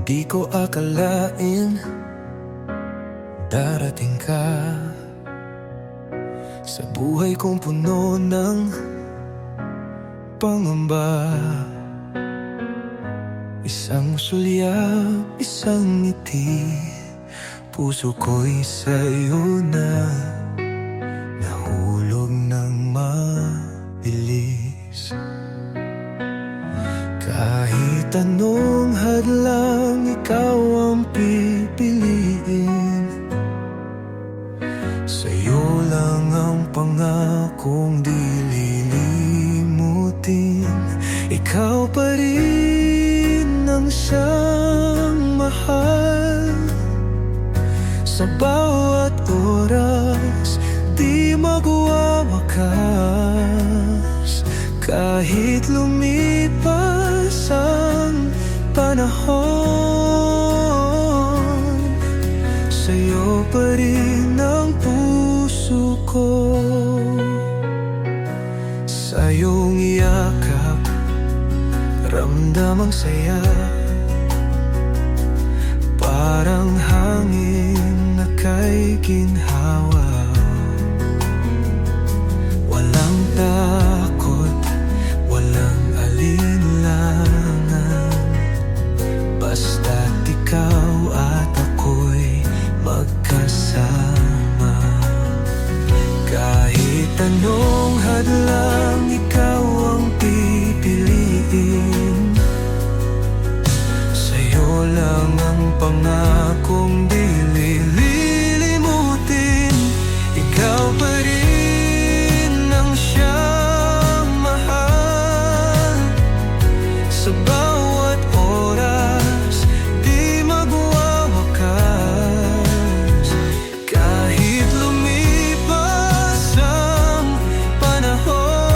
Di ko akalain darating ka sa buhay kong puno ng pangamba. Isang sulyap, isang ngiti, puso ko'y sa'yo na nahulog ng mabilis. Kahit anong hadlang, ikaw ang pipiliin. Sa'yo lang ang pangakong di lilimutin. Ikaw pa rin ang siyang mahal. Sa bawat oras, di magwawakas. Kahit lumipas ang panahon, sa'yo pa rin ang puso ko. Sa iyong yakap, ramdam ang saya. Parang hangin na kay ginhawa. Walang takot, walang alinlangan, basta't ikaw at ako'y magkasama. Kahit anong hadlang, ikaw ang pipiliin. Sa'yo lang ang pangakong di lilimutin. Ikaw pa rin ang siyang mahal. Sa